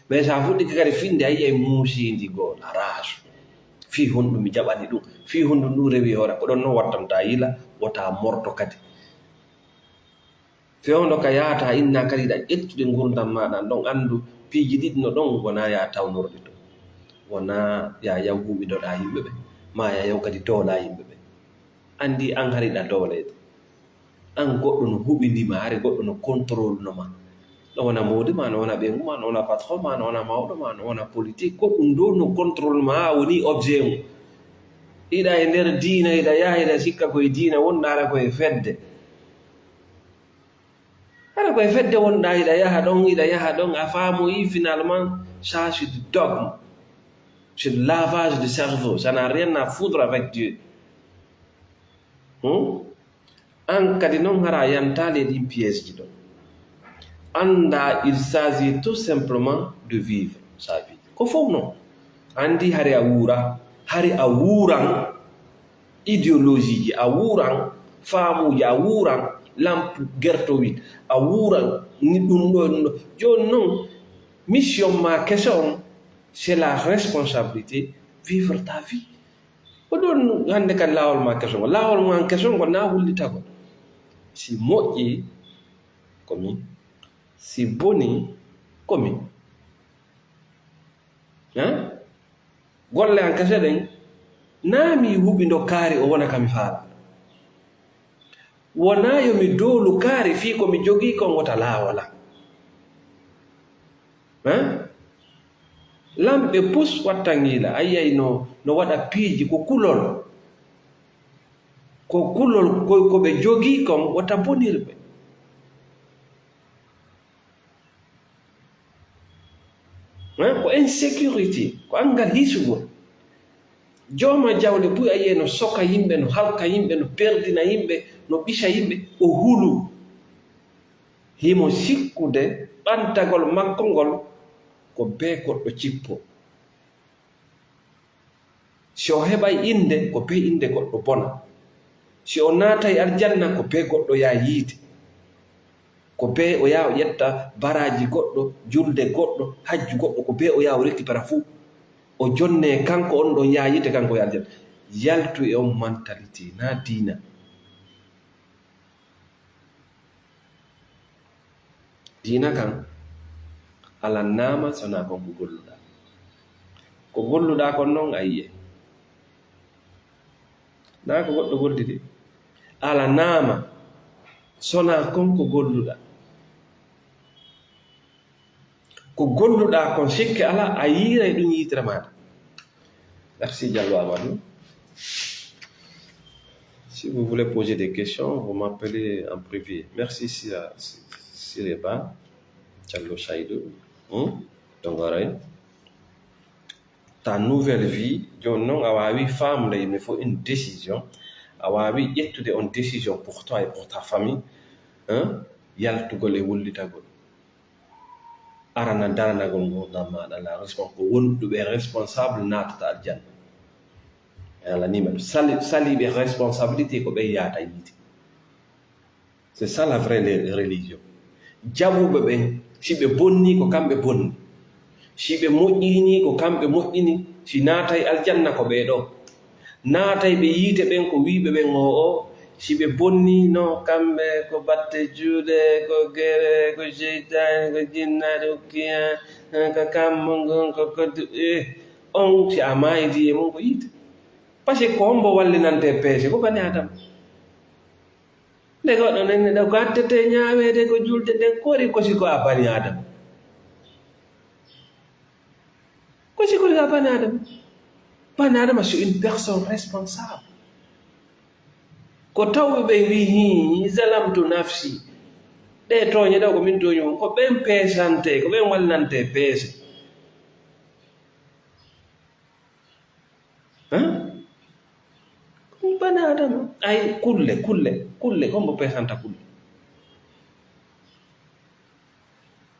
Speaker 1: Mais sa fuɗɗike kadi finde a yiyay muusindi gol a raasu. Fi honɗum mi jaɓani ɗum, fi honɗum ɗum rewi hoore ko ɗon noon wattamta yila wota morto kadi. Fewndo ka yahata inna kadi ɗa ƴettude gurdam maɗa ɗon andu piiji ɗiɗi no ɗon wona ya tawnorɗe to. Wona ya yaw huɓidoɗa yimɓe ɓe, ma ya yaw kadi dowla yimɓe ɓe. Andi an hariɗa dowlede. An goɗɗo no huɓindima, hari goɗɗo no contrôle no ma. No wona modi ma, no wona ɓengu ma, no wona patron ma, no wona mawɗo ma, no wona politique, goɗɗum do no contrôle ma ha woni objet mum. Ida e nder diina, ida yaha ida sikka koye diina, wonɗa hara koye fedde. Hara koye fedde wonɗa, ida yaha ɗon, a faamoyi finalement, ça c'est du dogme. C'est le lavage de cerveau, ça n'a rien à foutre avec Dieu. An kadi non hara yantale ɗin piège ji ɗon. Anda, il s'agit tout simplement de vivre sa vie. Ko fof non. Andi hari a wuura, hari a wuuran idéologie ji, a wuuran faamuji, a wuuran lampe gertowiɗ, a wuuran ni ɗum ɗo ɗum ɗo. Joni non, mission ma kese on, c'est la responsabilité vivre ta vie. Ko ɗon hande kadi laawol ma kesongo, laawol ma kesongo na hullitago. Si moƴƴi komin, si boni komin. Golle an kese ɗen na mi huɓindo kaari o wona kami faala. Wona yo mi dowlu kaari fii ko mi jogii kon wota laawola. Lamɓe pus wattangila ayiyay no waɗa piiji ko kulol. Ko kulol ko ɓe jogii kon wota bonirɓe. Ko insécurité, ko angal hisugol. Jooma jawle buy ayiye no soka yimɓe, no halka yimɓe, no perdina yimɓe, no ɓisa yimɓe, o hulu. Himo sikkude ɓantagol makko ngol ko be goɗɗo cippo. si o heɓay inde ko be inde goɗɗo bona, si o naatay aljanna ko be goɗɗo ya yiide, ko be o yaha o ƴetta baraji goɗɗo, julde goɗɗo, hajju goɗɗo, ko be o yaha o rekkipara fuu, o jonne kanko on ɗon yaha yiide kanko ya aljanna. Yaltu e on mentalité na diina. Diina kan ala naama sona kon ko golluɗa, ko golluɗa kon noon a yi'e na ko goɗɗo gollidi. Ala naama sona kon ko golluɗa, ko golluɗa kon sikke ala a yiiray ɗum yiitira maɗa. Merci Diallo Amadou. Si vous voulez poser des questions, vous m'appelez en privé. Merci Sireba Diallo Saïdou. Donc, ta nouvelle vie, non, oui, femme, il me faut une décision. Oui, il y a une décision pour toi et pour ta famille. Il y a tout le monde. Arana darana gongo dama la responsable nata aljanna. ala nima sali be responsabilité ko be yaata yiti. C'est ça la vraie religion. Jabuɓe ɓen si ɓe bonni ko kamɓe bonni, si ɓe moƴƴini ko kamɓe moƴƴini, si naatay aljanna ko ɓe ɗo, naatay ɓe yiite ɓen ko wiɓe ɓen o si ɓe bonni no kamɓe ko batte juuɗe ko gere ko seytane ko jinnade ko kiya ko kammo gon ko koddu on si a mayidi e mon ko yiite. Par ce que ko hombo wallinante peese ko bani adama. Nde goɗɗo nenne ɗo gattete ñaawede ko julde nden kori kosi ko a bani adama, kosi ko a bani adama. Bani adama c'est une personne responsable. Ko tawɓe ɓe wi zalamtu nafsi, ɗe toñe ɗo ko min toñi mum, ko ɓen peesante, ko ɓen wallante peese. Bani adama ay kulle kombo peesanta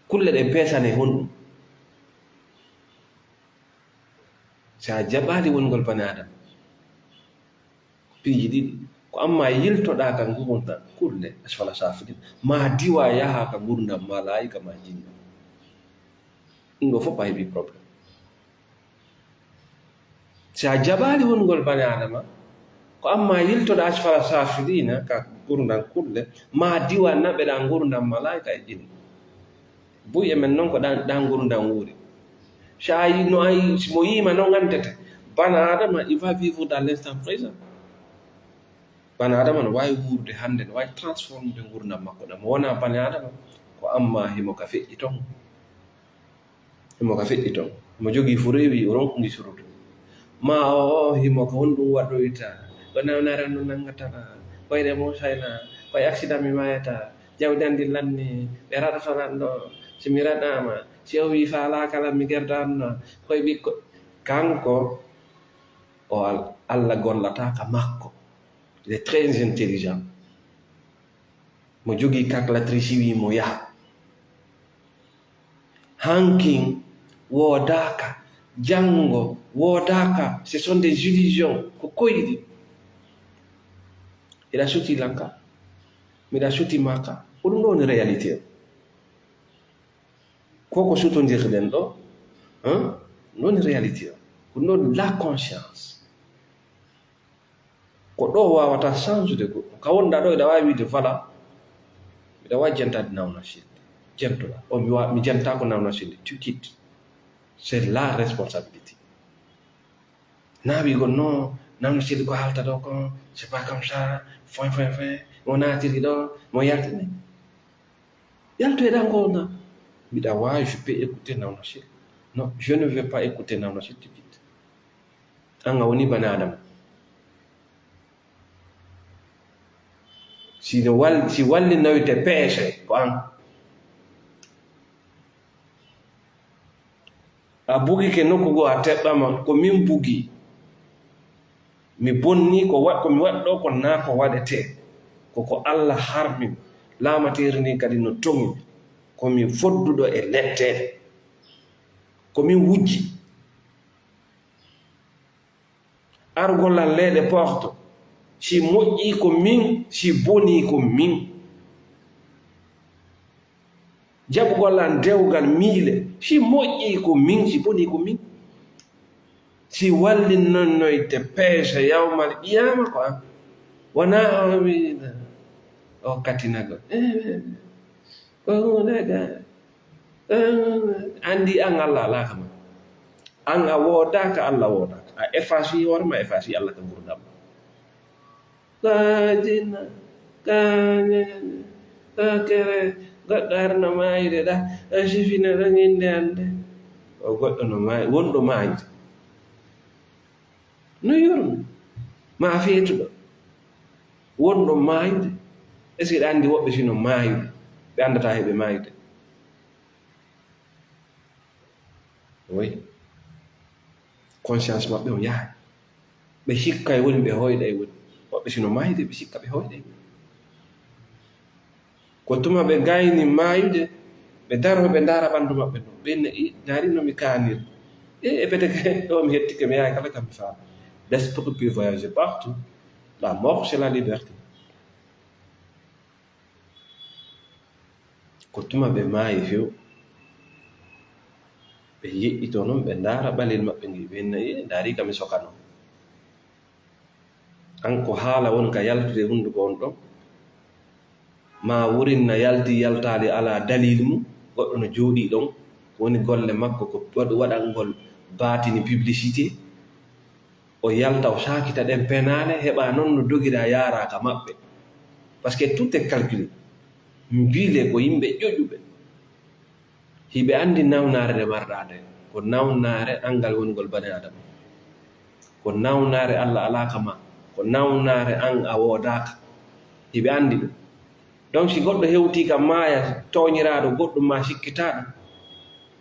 Speaker 1: kulle ɗe peesane honɗum. sa jaɓaali wongol bani adama piiji ɗiɗi ko amma yiltoɗa ka gurdam kulle asfala safilin ma diwa yaha ka gurdam malaika ma jinna, ɗum ɗo fof a heɓi probléme. sa jaɓaali wongol bani adama ko amma yiltoɗa asfala safilina ka gurdam kulle ma diwa naɓeɗa gurdam malaika e jinna. buye men noon ko ɗan gurdam wuuri. sa yi no ay mo yima no gandete bana adama il va vivre dans l'instant présent. bana adama no wawi wuurde hande, no wawi transformde gurdam makko ɗam. mo wona bani adama ko amma himo ka feƴƴi ton, mo jogii fu rewi o ronkugi surutu ma o himo ko honɗum waɗoyta, ko nawnara no nangatana, koyre mo sayna, koye accident mi mayata, jawdi andi lanni, ɓe raɗotonan ɗo, si mi raɗama, si o wi faala kala mi gerdanno, koye ɓikko kanko o Allah gollataka makko. Il est très intelligent. mo jogii calculatrice wi mo yaha hankin woodaka, janngo woodaka, ce sont des illusions ko koyɗi. ila suti lanka miɗa suti maka ko ɗum ɗo woni réalité koko sutodirɗen ɗo ɗum woni réalité ko ɗum la conscience. ko ɗo wawata change de goɗɗo ka wonɗa ɗo eɗa wawi wiide voilà miɗa wawi jantade nawna silde jentoɗa o mi jantako nawna silde, tu quittes. C'est la responsabilité. na wi gon non nawna silde ko halta ɗo kon c'est pas comme ça fin mo natiri ɗo mo yaltini yaltoyɗa gona mbiɗa wawi je peux écouter nawna silde. Non, je ne veux pas écouter nawna silde, tu quittes. an a woni bani adama. si walli nawite peese ko an a bugi ke nokku go a teɓɓama ko min bugi mi bonni ko mi waɗɗo ko na ko waɗete koko Allah harmi laamateri ndi kadi no tongi komi fodduɗo e lettede komin wujji argollal leɗe porto si moƴƴi ko min si boni ko min jaɓugol an dewgal miile si moƴƴi ko min si boni ko min si wallinnonnoyde peese yawmal qiyama ko an wona o katinago ko hunaga andi an Allah alaka ma an a wodaka Allah wodaka a effaci hoorema effaci Allah ka gurdam kajina kere goɗɗo arno maayde ɗa a sifina ɗon inde ande o goɗɗo no maayi wonɗo maayde no yorno ma feetuɗo wonɗo maayde est ce que ɗe anndi woɓɓe sino maayuɓe ɓe anndata heɓe maayde oui conscience maɓɓe o yaha ɓe sikka e woni ɓe hoyɗa e woni woɓɓe sino maayde ɓe sikka ɓe hoyɗa e woni ko tuma ɓe gayni maayude ɓe daro ɓe ndaara ɓanndu maɓɓe ɗo ɓe naari no mi kaanir e peut-être o mi hettike mi yahay kala kam mi faama l'esprit peut voyager partout la mort c'est la liberté ko tuma ɓe maayi few ɓe yeƴƴito noon ɓe ndaara ɓalel maɓɓe ngi ɓe nayi ndaari kam mi sokano an ko haala won ka yaltude hunnduko on ɗon ma wurinna yalti yaltaali ala dalil mum goɗɗo no jooɗii ɗon woni golle makko ko waɗangol baatini publicité o yalta o saakita ɗen penaale heɓa noon no dogiɗa yaaraka maɓɓe par ce que tout est calculé mbiile ko yimɓe ƴoƴuɓe hiɓe anndi nawnaare nde marɗa nde ko nawnaare angal wongol bani adama ko nawnaare Allah alaka ma ko nawnaare an a woodaka hiɓe anndi ɗum donc si goɗɗo hewti kam maaya tooñiraaɗo goɗɗum ma sikkitaaɗo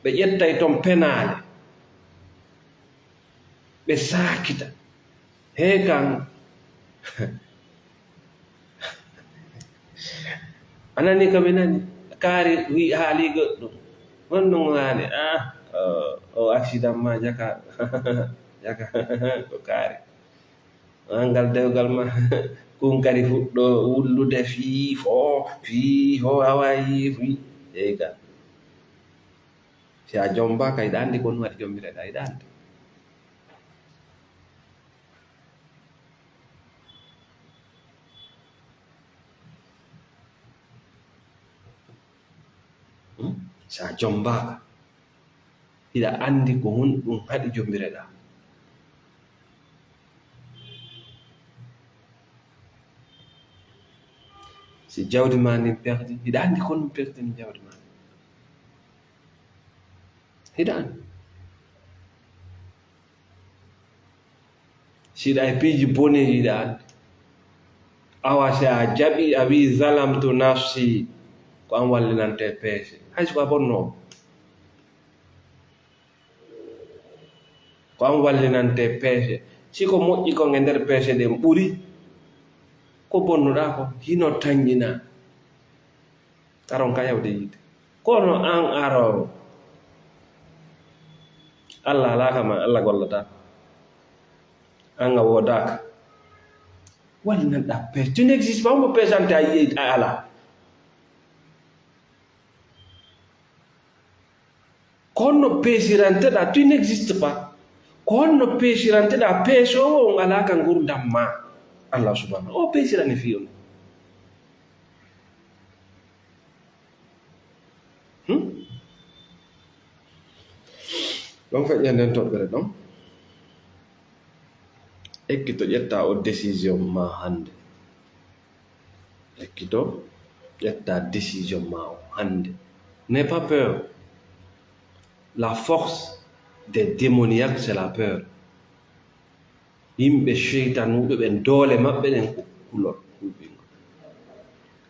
Speaker 1: ɓe ƴettay toon penaale ɓe saakita hee kan anani ko mi nani kaari wi haali goɗɗum gonɗum haali o accident ma jaka jaka ko kaari angal dewgal ma kun kadi fuɗɗo wullude fiifo awayi fi eyi ka si a jomba ka yiɗa anndi ko ɗum waɗi jombireɗa yiɗa anndi si a jombaka hiɗa anndi ko ɗum haɗi jombireɗa si jawdi ma ndin perdi hiɗa anndi ko ɗum perdini jawdi ma hiɗa anndi siɗa e piiji boneji hiɗa anndi awa si a jaɓi a wi zalamtu nafsi ko an wallinante peese hayso ko a bonnoo ko an wallinante peese si ko moƴƴi kon e nder peese ɗen ɓuri ko bonnuɗa ko hino tañƴina aron ka yawde yiide kono an aroro Allah alaka ma Allah gollata an a woodaka wallinanɗa peese tu n'existe pas mo peesante a yi'e a ala kono peesiranteɗa tu n'existe pas kono peesiranteɗa peesowo on alaka gurdam ma Allah subhanahu o peesirani fiyon ɗon feƴƴe nden toɓɓere ɗon ekkito ƴetta o décision ma hande ekkito ƴetta décision ma o hande n'aie pas peur la force des démoniaques c'est la peur yimɓe cheytanuɓe ɓen doole maɓɓe ɗen ko kulol hulɓingo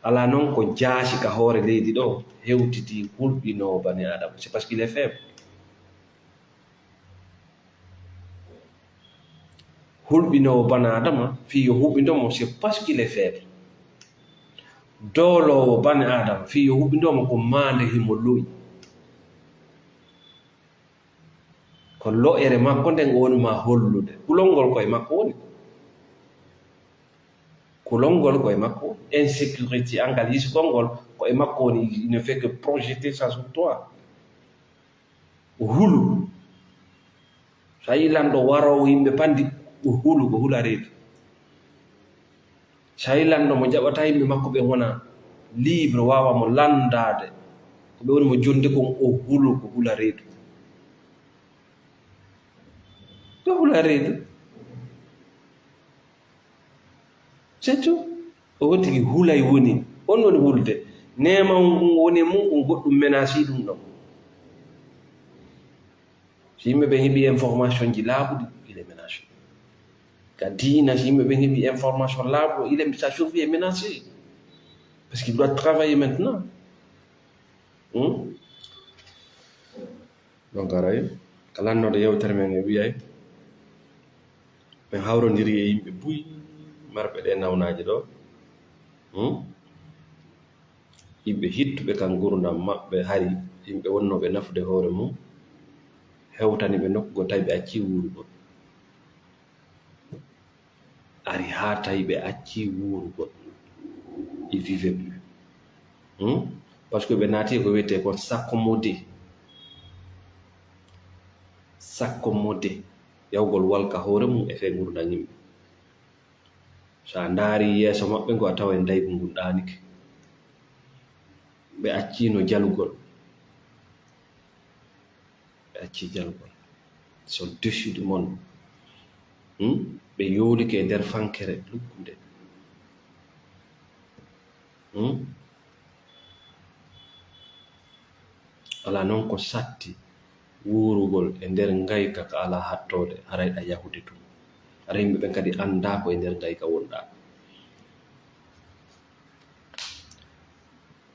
Speaker 1: ala noon ko jaasi ka hoore leydi ɗo hewtiti hulɓinowo bani adama c'est parce qu'il est faible hulɓinowo bani adama fi yo huɓindomo c'est parce qu'il est faible doolowo bani adama fi yo huɓindomo ko maande himo loyi ko lo'ere makko nden wonma hollude kulolngol koye makko woni kulolngol koye makko woni insécurité angal yisgol ngol koye makko woni il ne fait que projeter ça sur toi hulu so a yi lanɗo warowo yimɓe pandi hulu ko hula reedu so a yi lanɗo mo jaɓata yimɓe makko ɓe wona libre wawa mo landade ko ɓe woni mo jonde kon o hulu ko hula reedu ko hula reedu c'est tout o wontiki hulay woni on woni hulde nema woni mum ko goɗɗum menacé ɗum ɗon so yimɓe ɓen heeɓi information ji laaɓuɗi il est menacé ka diina so yimɓe ɓen heeɓi information laaɓuɗo sa survie est menacé parce qu'il doit travailler maintenant donc aray ko lannoɗo yewtere men e wiyay ɓen hawrodiri e yimɓe buy marɓe ɗe nawnaji ɗo yimɓe hittuɓe kan gurdam maɓɓe hari yimɓe wonnoɓe nafude hoore mum hewtani ɓe nokkugo tawi ɓe acci wuurugol ari haa tawi ɓe acci wuurugol il vivait plus par ce que ɓe naati ko wiyete kon sakkommode yawgol walka hoore mum e fe gurdam yimɓe so a ndaari yeeso maɓɓe ngo a tawa e ndaygu ngun ɗaanike ɓe accino jalugol ɓe acci jalugol sont déchus du monde ɓe yoolike e nder fankere lukkunde ala noon ko satti wuurugol e nder ngayka ka ala hattode harayɗa yahude tum ara yimɓe ɓen kadi annda ko e nder ngayka wonɗa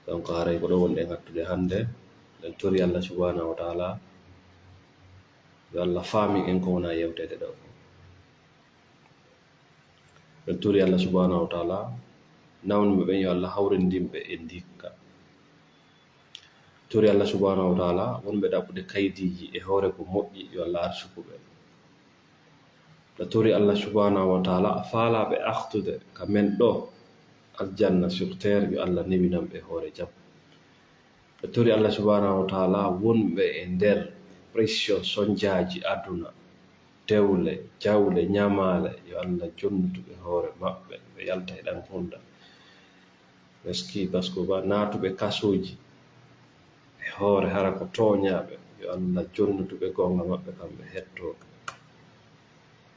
Speaker 1: donc haray ko ɗo wonɗen hattude hannde en tori Allah subhanahu wa taala yo Allah faami en ko wona yewtede ɗo en tori Allah subhanahu wa taala nawnuɓe ɓen yo Allah hawrindinɓe e ndikka tori Allah subhanahu wa taala wonɓe ɗaɓɓude kaydiji e hoore ko moƴƴi yo Allah arsukuɓe ɓe tori Allah subhanahu wa taala faalaɓe artude ka men ɗo aljanna sur terre yo Allah newinanɓe hoore jam ɓe tori Allah subhanahu wa taala wonɓe e nder pression sonjaji aduna dewle jawle ñamale yo Allah jonnutuɓe hoore maɓɓe ɓe yalta e ɗan honda meski par ce que ba naatuɓe kasoji e hoore hara ko toñaɓe yo Allah jonnutuɓe gonga maɓɓe kamɓe hetto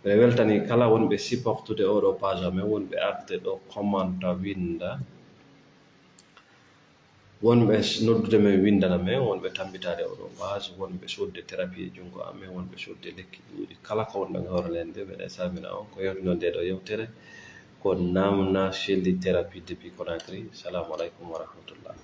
Speaker 1: ɓe weltani kala wonɓe supportude oɗo page amen wonɓe arde ɗo commenta winda wonɓe noddude men windana men wonɓe tambitade oɗo page wonɓe sodde thérapie e jungo amen wonɓe sodde lekki ɗuuɗi kala ko wonɗen horlende mbeɗa salmina on ko yewtino nde ɗo yewtere ko Namna Selli thérapie depuis Conakry. Salamu aleykum wa rahmatullah.